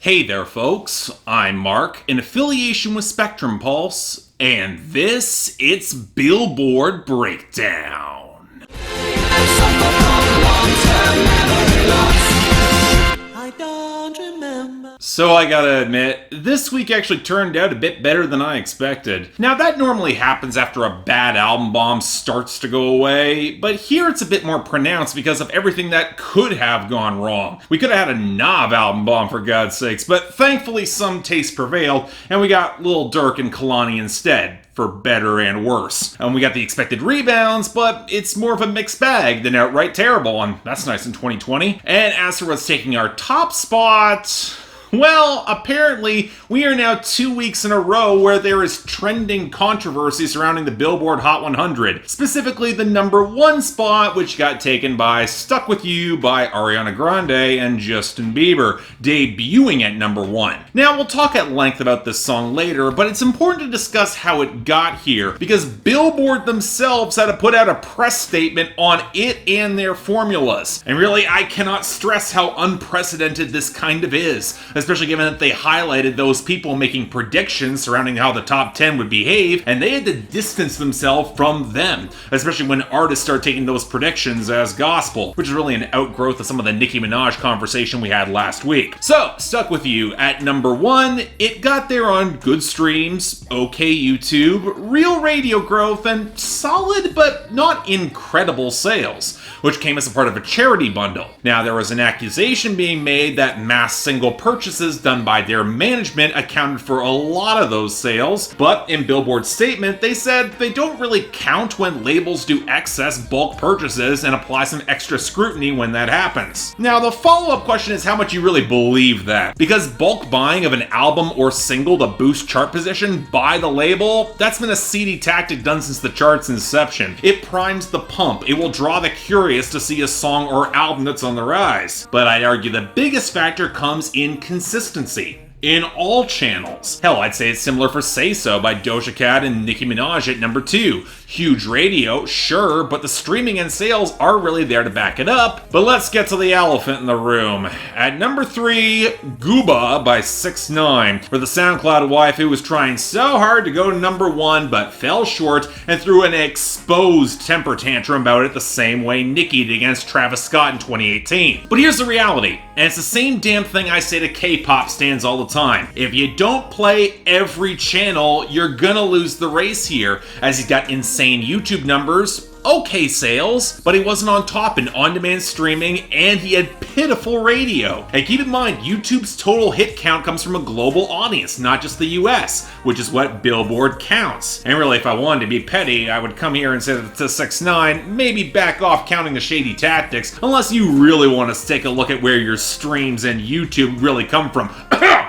Hey there, folks. I'm Mark, in affiliation with Spectrum Pulse, and it's Billboard Breakdown. I don't remember. So I gotta admit, this week actually turned out a bit better than I expected. Now that normally happens after a bad album bomb starts to go away, but here it's a bit more pronounced because of everything that could have gone wrong. We could have had a Nav album bomb for God's sakes, but thankfully some taste prevailed, and we got Lil Durk and Kalani instead. For better and worse. And we got the expected rebounds, but it's more of a mixed bag than outright terrible, and that's nice in 2020. And as for what's taking our top spot, well, apparently we are now 2 weeks in a row where there is trending controversy surrounding the Billboard Hot 100, specifically the number one spot, which got taken by Stuck With You by Ariana Grande and Justin Bieber, debuting at number one. Now, we'll talk at length about this song later, but it's important to discuss how it got here, because Billboard themselves had to put out a press statement on it and their formulas. And really, I cannot stress how unprecedented this kind of is, especially given that they highlighted those people making predictions surrounding how the top 10 would behave, and they had to distance themselves from them, especially when artists start taking those predictions as gospel, which is really an outgrowth of some of the Nicki Minaj conversation we had last week. So, Stuck With You at number one, it got there on good streams, okay YouTube, real radio growth, and solid but not incredible sales, which came as a part of a charity bundle. Now, there was an accusation being made that mass single purchases done by their management accounted for a lot of those sales, but in Billboard's statement, they said they don't really count when labels do excess bulk purchases and apply some extra scrutiny when that happens. Now, the follow-up question is how much you really believe that, because bulk buying of an album or single to boost chart position by the label, that's been a seedy tactic done since the chart's inception. It primes the pump. It will draw the curious to see a song or album that's on the rise. But I'd argue the biggest factor comes in consistency. In all channels. Hell, I'd say it's similar for Say So by Doja Cat and Nicki Minaj at number two. Huge radio, sure, but the streaming and sales are really there to back it up. But let's get to the elephant in the room. At number three, GOOBA by 6ix9ine, where the SoundCloud wife who was trying so hard to go to number one but fell short and threw an exposed temper tantrum about it the same way Nicki did against Travis Scott in 2018. But here's the reality, and it's the same damn thing I say to K-pop stans all the time. If you don't play every channel, you're gonna lose the race here, as he's got insane YouTube numbers, okay sales, but he wasn't on top in on-demand streaming, and he had pitiful radio. And keep in mind, YouTube's total hit count comes from a global audience, not just the US, which is what Billboard counts. And really, if I wanted to be petty, I would come here and say that to 6ix9ine, maybe back off counting the shady tactics, unless you really want to take a look at where your streams and YouTube really come from.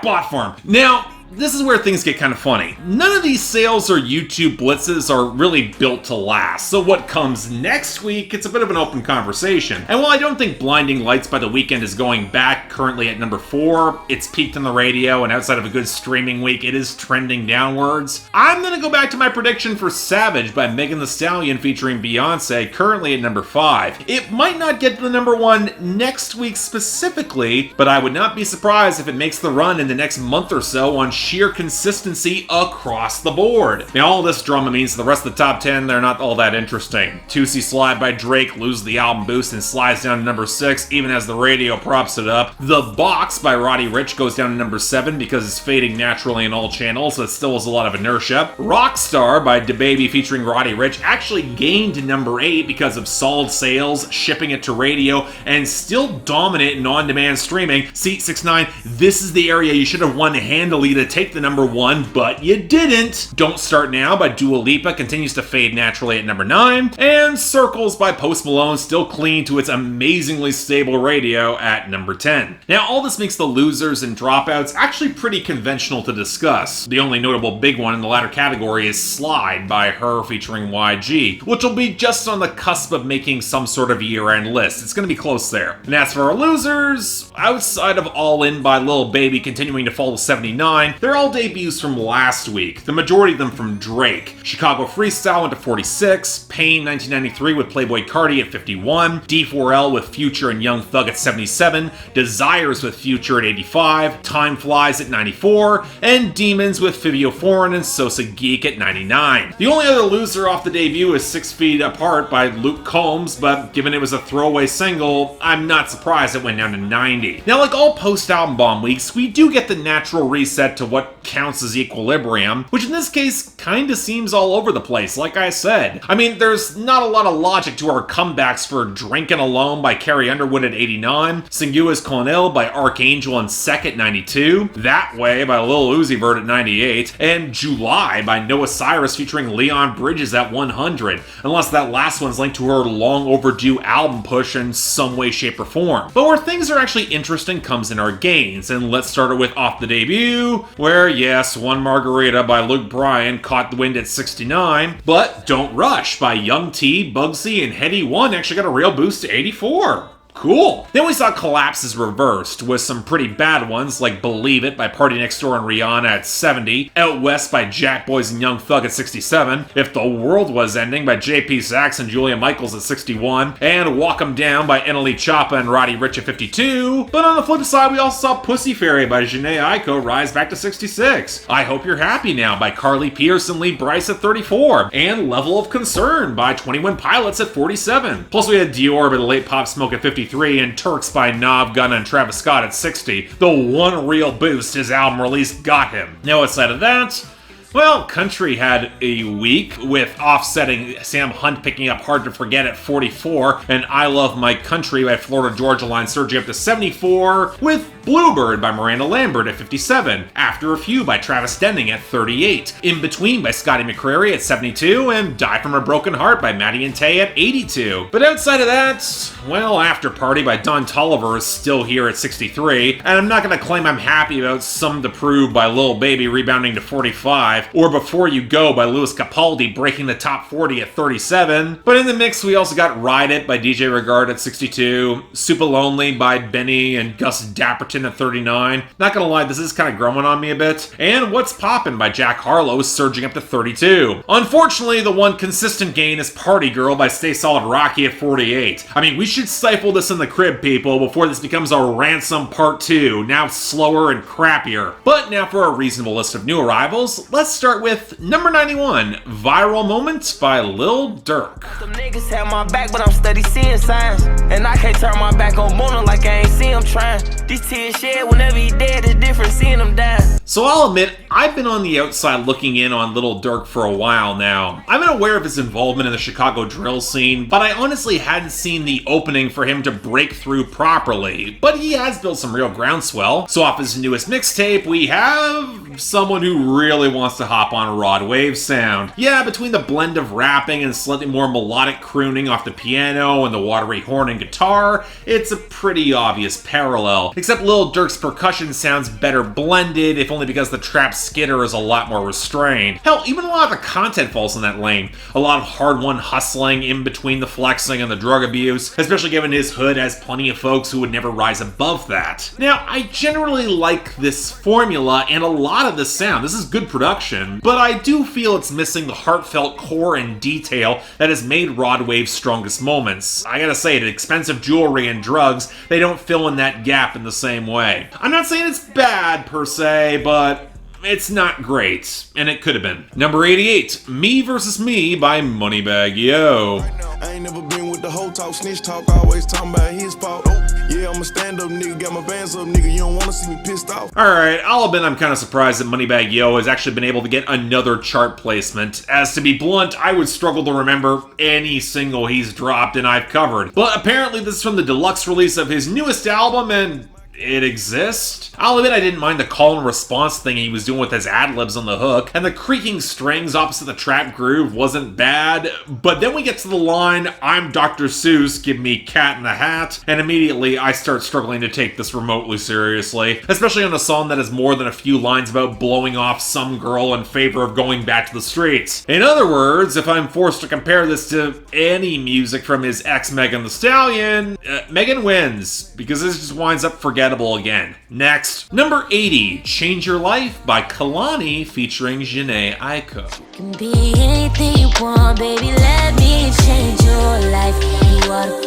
Bot farm. Now, this is where things get kind of funny. None of these sales or YouTube blitzes are really built to last, so what comes next week, it's a bit of an open conversation. And while I don't think Blinding Lights by The Weeknd is going back, currently at number four, it's peaked on the radio, and outside of a good streaming week, it is trending downwards. I'm gonna go back to my prediction for Savage by Megan Thee Stallion featuring Beyonce, currently at number five. It might not get to the number one next week specifically, but I would not be surprised if it makes the run in the next month or so on sheer consistency across the board. Now, all this drama means the rest of the top 10, they're not all that interesting. Tootsie Slide by Drake loses the album boost and slides down to number 6, even as the radio props it up. The Box by Roddy Ricch goes down to number 7 because it's fading naturally in all channels, so it still has a lot of inertia. Rockstar by DaBaby featuring Roddy Ricch actually gained to number 8 because of solid sales, shipping it to radio, and still dominant in on-demand streaming. See, 6ix9ine, this is the area you should have won handily to take the number one, but you didn't. Don't Start Now by Dua Lipa continues to fade naturally at number 9, and Circles by Post Malone still clean to its amazingly stable radio at number 10. Now, all this makes the losers and dropouts actually pretty conventional to discuss. The only notable big one in the latter category is Slide by Her featuring YG, which will be just on the cusp of making some sort of year-end list. It's gonna be close there. And as for our losers, outside of All In by Lil Baby continuing to fall to 79, They're all debuts from last week, the majority of them from Drake. Chicago Freestyle went to 46, Pain 1993 with Playboi Carti at 51, D4L with Future and Young Thug at 77, Desires with Future at 85, Time Flies at 94, and Demons with Fivio Foreign and Sosa Geek at 99. The only other loser off the debut is 6 Feet Apart by Luke Combs, but given it was a throwaway single, I'm not surprised it went down to 90. Now, like all post-album bomb weeks, we do get the natural reset to what counts as equilibrium, which in this case kinda seems all over the place, like I said. I mean, there's not a lot of logic to our comebacks for Drinkin' Alone by Carrie Underwood at 89, Singua's Con Il by Archangel and Sek at 92, That Way by Lil Uzi Vert at 98, and July by Noah Cyrus featuring Leon Bridges at 100, unless that last one's linked to her long overdue album push in some way, shape, or form. But where things are actually interesting comes in our gains, and let's start it with Off the Debut, where yes, One Margarita by Luke Bryan caught the wind at 69, but Don't Rush by Young T, Bugsy, and Heady One actually got a real boost to 84. Cool. Then we saw collapses reversed, with some pretty bad ones like Believe It by Party Next Door and Rihanna at 70, Out West by Jack Boys and Young Thug at 67, If the World Was Ending by JP Saxe and Julia Michaels at 61, and Walk 'Em Down by Eneli Choppa and Roddy Ricch at 52. But on the flip side, we also saw Pussy Fairy by Jhené Aiko rise back to 66, I Hope You're Happy Now by Carly Pierce and Lee Bryce at 34, and Level of Concern by 21 Pilots at 47. Plus we had Dior by The Late Pop Smoke at 53, and Turks by Nav, Gunna, and Travis Scott at 60, the one real boost his album release got him. Now outside of that, well, country had a week, with offsetting Sam Hunt picking up Hard to Forget at 44, and I Love My Country by Florida Georgia Line surging up to 74, with Bluebird by Miranda Lambert at 57, After a Few by Travis Denning at 38, In Between by Scotty McCreery at 72, and Die From a Broken Heart by Maddie and Tay at 82. But outside of that, well, After Party by Don Toliver is still here at 63, and I'm not gonna claim I'm happy about Some to Prove by Lil Baby rebounding to 45, or Before You Go by Louis Capaldi breaking the top 40 at 37. But in the mix, we also got Ride It by DJ Regard at 62, Super Lonely by Benny and Gus Dapperton at 39. Not gonna lie, this is kind of growing on me a bit. And What's Poppin' by Jack Harlow surging up to 32. Unfortunately, the one consistent gain is Party Girl by Stay Solid Rocky at 48. I mean, we should stifle this in the crib, people, before this becomes a Ransom Part 2, now slower and crappier. But now for a reasonable list of new arrivals, let's start with number 91, Viral Moment by Lil Durk. Some niggas have my back, but I'm steady seeing signs. And I can't turn my back on Mona like I ain't see him trying. These tears shed whenever he dead, it's different seeing him die. So I'll admit, I've been on the outside looking in on Lil Durk for a while now. I've been aware of his involvement in the Chicago drill scene, but I honestly hadn't seen the opening for him to break through properly. But he has built some real groundswell. So off his newest mixtape, we have someone who really wants to hop on Rod Wave sound. Yeah, between the blend of rapping and slightly more melodic crooning off the piano and the watery horn and guitar, it's a pretty obvious parallel. Except Lil Durk's percussion sounds better blended, if only because the trap skitter is a lot more restrained. Hell, even a lot of the content falls in that lane. A lot of hard-won hustling in between the flexing and the drug abuse, especially given his hood has plenty of folks who would never rise above that. Now, I generally like this formula and a lot of the sound. This is good production, but I do feel it's missing the heartfelt core and detail that has made Rod Wave's strongest moments. I gotta say, the expensive jewelry and drugs, they don't fill in that gap in the same way. I'm not saying it's bad per se, but it's not great, and it could have been. Number 88, Me vs. Me by Moneybagg Yo. I ain't never been with the whole talk, snitch talk, always talking about his fault. Yeah, I'm a stand-up nigga, got my bands up, nigga, you don't wanna see me pissed off. Alright, I'll admit I'm kind of surprised that Moneybagg Yo has actually been able to get another chart placement. As to be blunt, I would struggle to remember any single he's dropped and I've covered. But apparently this is from the deluxe release of his newest album, and it exists? I'll admit I didn't mind the call and response thing he was doing with his ad-libs on the hook, and the creaking strings opposite the trap groove wasn't bad, but then we get to the line, I'm Dr. Seuss, give me Cat in the Hat, and immediately I start struggling to take this remotely seriously, especially on a song that has more than a few lines about blowing off some girl in favor of going back to the streets. In other words, if I'm forced to compare this to any music from his ex Megan Thee Stallion, Megan wins, because this just winds up forgettable forgettable again. Next. Number 80, Change Your Life by Kalani featuring Jhené Aiko. Can be anything you want, baby, let me change your life. You ought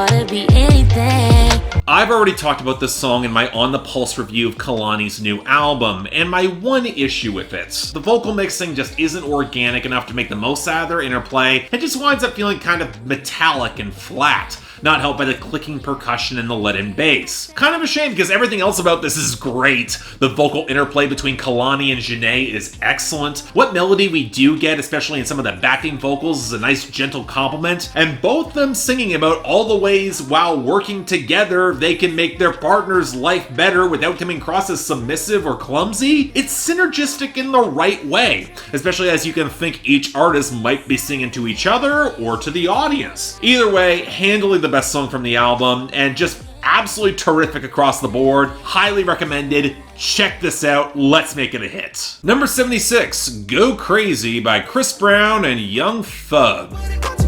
to be anything. I've already talked about this song in my On the Pulse review of Kalani's new album, and my one issue with it. The vocal mixing just isn't organic enough to make the most out of their interplay, and just winds up feeling kind of metallic and flat, not helped by the clicking percussion and the lead-in bass. Kind of a shame because everything else about this is great. The vocal interplay between Kalani and Jhene is excellent. What melody we do get, especially in some of the backing vocals, is a nice gentle compliment, and both them singing about all the ways while working together they can make their partner's life better without coming across as submissive or clumsy. It's synergistic in the right way, especially as you can think each artist might be singing to each other or to the audience. Either way, handily the best song from the album, and just absolutely terrific across the board. Highly recommended. Check this out. Let's make it a hit. Number 76, Go Crazy by Chris Brown and Young Thug.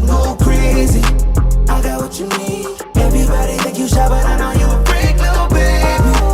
Go crazy, I got what you need. Everybody think you shy, but I know you a freak, little baby.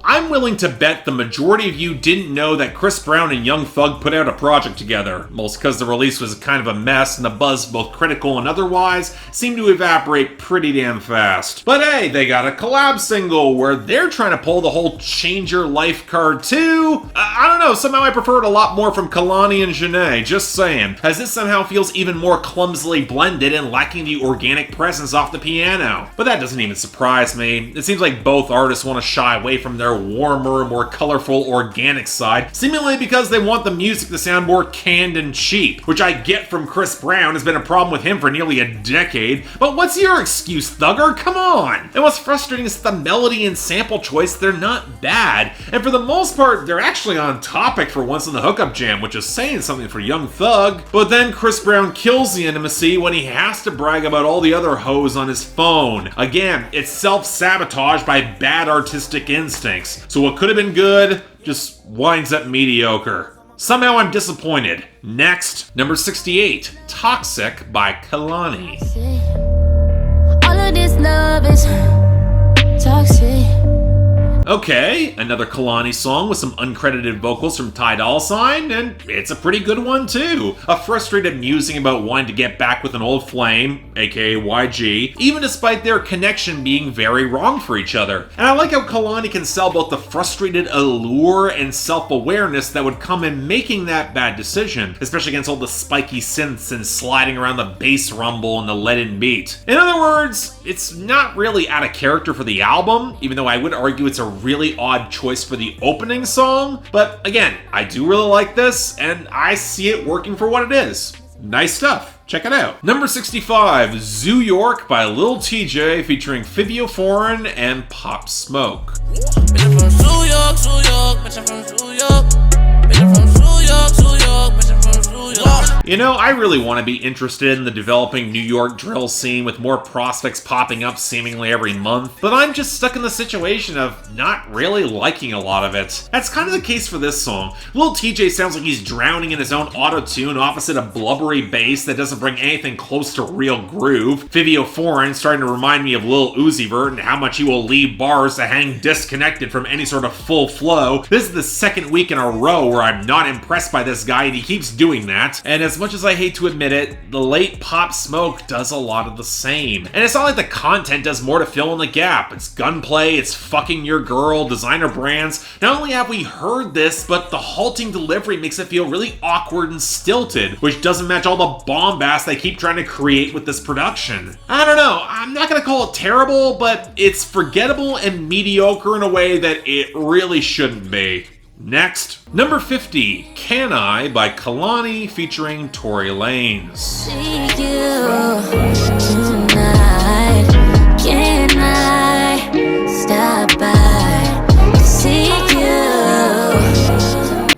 I'm willing to bet the majority of you didn't know that Chris Brown and Young Thug put out a project together, most because the release was kind of a mess and the buzz, both critical and otherwise, seemed to evaporate pretty damn fast. But hey, they got a collab single where they're trying to pull the whole change your life card too. I don't know, somehow I prefer it a lot more from Kalani and Jhene, just saying, as this somehow feels even more clumsily blended and lacking the organic presence off the piano. But that doesn't even surprise me. It seems like both artists want to shy away from their warmer, more colorful, organic side, seemingly because they want the music to sound more canned and cheap, which I get from Chris Brown has been a problem with him for nearly a decade, but what's your excuse, Thugger? Come on! And what's frustrating is the melody and sample choice, they're not bad, and for the most part, they're actually on topic for once in the hookup jam, which is saying something for Young Thug, but then Chris Brown kills the intimacy when he has to brag about all the other hoes on his phone. Again, it's self-sabotage by bad artistic instincts. So what could have been good just winds up mediocre. Somehow I'm disappointed. Next, number 68, Toxic by Kalani. All of this love is toxic. Okay, another Kalani song with some uncredited vocals from Ty Dolla $ign, and it's a pretty good one too. A frustrated musing about wanting to get back with an old flame, aka YG, even despite their connection being very wrong for each other. And I like how Kalani can sell both the frustrated allure and self-awareness that would come in making that bad decision, especially against all the spiky synths and sliding around the bass rumble and the lead-in beat. In other words, it's not really out of character for the album, even though I would argue it's a really odd choice for the opening song, but again, I do really like this, and I see it working for what it is. Nice stuff. Check it out. Number 65, Zoo York by Lil Tjay featuring Fivio Foreign and Pop Smoke. Bitch, I'm from Zoo York, Zoo York, bitch, I'm from Zoo York. Bitch, I'm from Zoo York, Zoo York, bitch, I'm from Zoo York. You know, I really want to be interested in the developing New York drill scene with more prospects popping up seemingly every month, but I'm just stuck in the situation of not really liking a lot of it. That's kind of the case for this song. Lil Tjay sounds like he's drowning in his own auto-tune opposite a blubbery bass that doesn't bring anything close to real groove. Fivio Foreign starting to remind me of Lil Uzi Vert and how much he will leave bars to hang disconnected from any sort of full flow. This is the second week in a row where I'm not impressed by this guy, and he keeps doing that. And as much as I hate to admit it, the late Pop Smoke does a lot of the same. And it's not like the content does more to fill in the gap. It's gunplay, it's fucking your girl, designer brands. Not only have we heard this, but the halting delivery makes it feel really awkward and stilted, which doesn't match all the bombast they keep trying to create with this production. I don't know, I'm not gonna call it terrible, but it's forgettable and mediocre in a way that it really shouldn't be. Next, number 50, Can I by Kalani featuring Tory Lanez. See you tonight. Can I stop by to see you?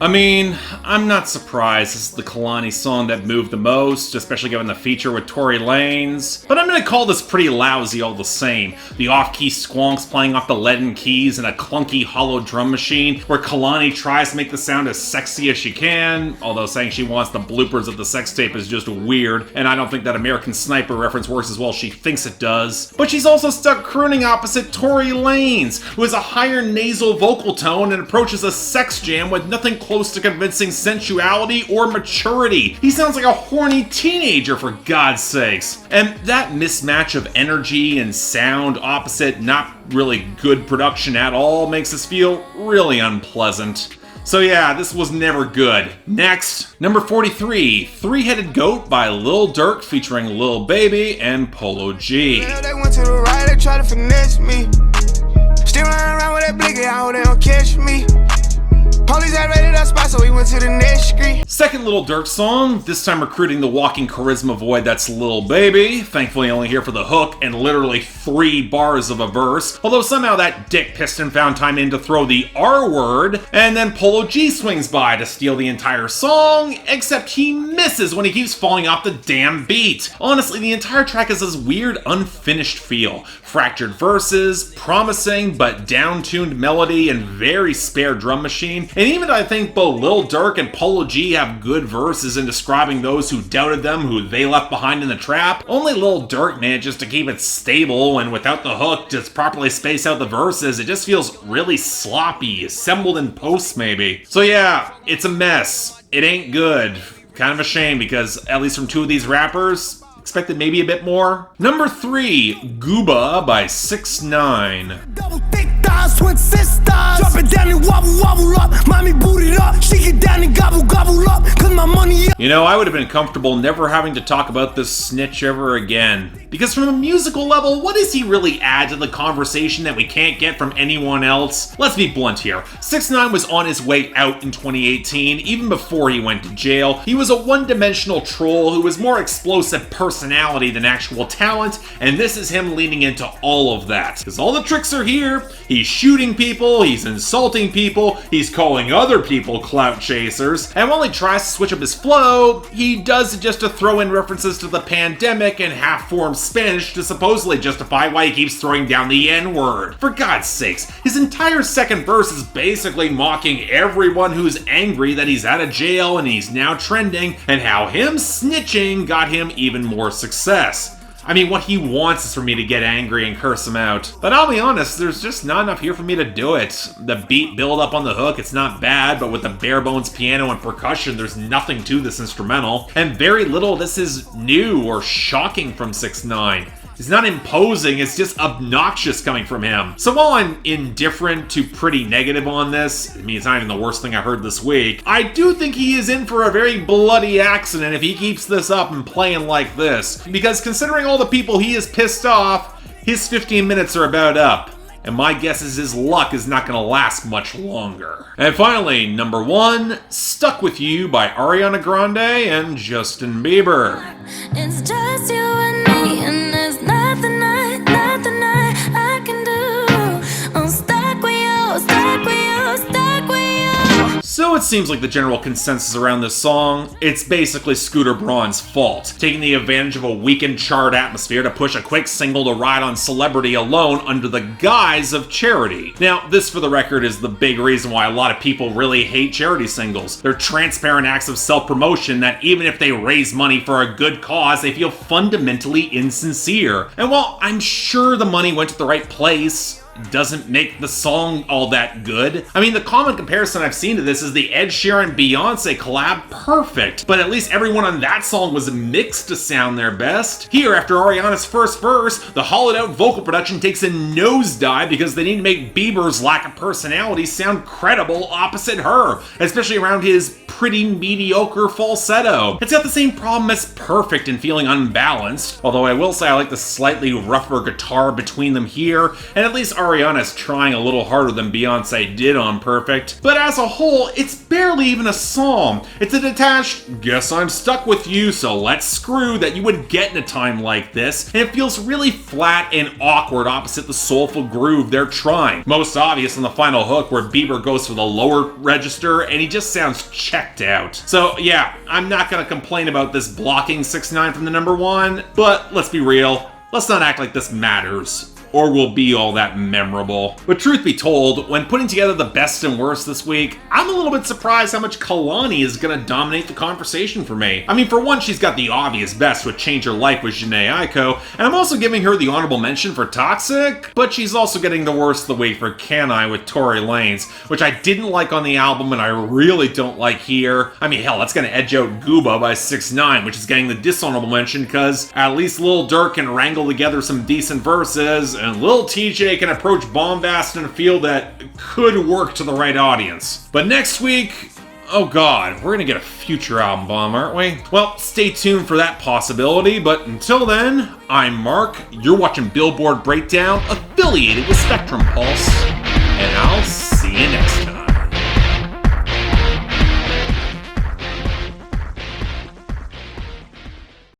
I mean, I'm not surprised this is the Kalani song that moved the most, especially given the feature with Tory Lanez, but I'm gonna call this pretty lousy all the same. The off-key squonks playing off the leaden keys and a clunky hollow drum machine where Kalani tries to make the sound as sexy as she can, although saying she wants the bloopers of the sex tape is just weird, and I don't think that American Sniper reference works as well as she thinks it does. But she's also stuck crooning opposite Tory Lanez, who has a higher nasal vocal tone and approaches a sex jam with nothing close to convincing sensuality or maturity. He sounds like a horny teenager, for God's sakes. And that mismatch of energy and sound opposite not really good production at all makes us feel really unpleasant. So yeah, this was never good. Next, number 43, Three-Headed Goat by Lil Durk featuring Lil Baby and Polo G. Well, they went to the right, they tried to finesse me. Still running around with that blicky, I hope they don't catch me. Police had raided our spot, so we went to the next street. Second Lil Durk song, this time recruiting the walking charisma void that's Lil Baby. Thankfully only here for the hook and literally 3 bars of a verse. Although somehow that dick piston found time in to throw the R word, and then Polo G swings by to steal the entire song, except he misses when he keeps falling off the damn beat. Honestly, the entire track has this weird unfinished feel. Fractured verses, promising but down-tuned melody, and very spare drum machine. And even I think both Lil Durk and Polo G have good verses in describing those who doubted them, who they left behind in the trap. Only Lil Durk manages to keep it stable, and without the hook to properly space out the verses, it just feels really sloppy, assembled in post maybe. So yeah, it's a mess. It ain't good. Kind of a shame because, at least from 2 of these rappers, expected maybe a bit more. Number 3, GOOBA by 6ix9ine. Double thick thighs, twin sisters. Drop it down and wobble up. Mommy boot it up. She get down and gobble up. Cause my money up. You know, I would have been comfortable never having to talk about this snitch ever again. Because from a musical level, what does he really add to the conversation that we can't get from anyone else? Let's be blunt here. 6ix9ine was on his way out in 2018, even before he went to jail. He was a one-dimensional troll who was more explosive personality than actual talent, and this is him leaning into all of that. Because all the tricks are here. He's shooting people, he's insulting people, he's calling other people clout chasers, and while he tries to switch up his flow, he does it just to throw in references to the pandemic and half-formed Spanish to supposedly justify why he keeps throwing down the N-word. For God's sakes, his entire second verse is basically mocking everyone who's angry that he's out of jail and he's now trending, and how him snitching got him even more success. I mean, what he wants is for me to get angry and curse him out. But I'll be honest, there's just not enough here for me to do it. The beat build up on the hook, it's not bad, but with the bare bones piano and percussion, there's nothing to this instrumental. And very little of this is new or shocking from 6ix9ine. It's not imposing, it's just obnoxious coming from him. So while I'm indifferent to pretty negative on this, I mean, it's not even the worst thing I heard this week, I do think he is in for a very bloody accident if he keeps this up and playing like this. Because considering all the people he has pissed off, his 15 minutes are about up. And my guess is his luck is not going to last much longer. And finally, number 1, Stuck With You by Ariana Grande and Justin Bieber. It's just you and me, and there's nothing I can do. I'm stuck with you, stuck with you, stuck with you. So it seems like the general consensus around this song, it's basically Scooter Braun's fault, taking the advantage of a weakened chart atmosphere to push a quick single to ride on celebrity alone under the guise of charity. Now, this for the record is the big reason why a lot of people really hate charity singles. They're transparent acts of self-promotion that even if they raise money for a good cause, they feel fundamentally insincere. And while I'm sure the money went to the right place, doesn't make the song all that good. I mean, the common comparison I've seen to this is the Ed Sheeran-Beyonce collab, perfect, but at least everyone on that song was mixed to sound their best. Here, after Ariana's first verse, the hollowed-out vocal production takes a nosedive because they need to make Bieber's lack of personality sound credible opposite her, especially around his pretty mediocre falsetto. It's got the same problem as Perfect in feeling unbalanced, although I will say I like the slightly rougher guitar between them here, and at least Ariana's trying a little harder than Beyonce did on Perfect, but as a whole, it's barely even a song. It's a detached, guess I'm stuck with you, so let's screw that you would get in a time like this, and it feels really flat and awkward opposite the soulful groove they're trying. Most obvious in the final hook where Bieber goes for the lower register and he just sounds checked out. So yeah, I'm not gonna complain about this blocking 6ix9ine from the #1, but let's be real, let's not act like this matters, or will be all that memorable. But truth be told, when putting together the best and worst this week, I'm a little bit surprised how much Kalani is gonna dominate the conversation for me. I mean, for one, she's got the obvious best with Change Your Life with Jhené Aiko, and I'm also giving her the honorable mention for Toxic, but she's also getting the worst of the week for Can I with Tory Lanez, which I didn't like on the album and I really don't like here. I mean, hell, that's gonna edge out GOOBA by 6ix9ine, which is getting the dishonorable mention because at least Lil Durk can wrangle together some decent verses, and Lil Tjay can approach bombast in a field that could work to the right audience. But next week, oh god, we're gonna get a future album bomb, aren't we? Well, stay tuned for that possibility, but until then, I'm Mark, you're watching Billboard Breakdown, affiliated with Spectrum Pulse, and I'll see you next time.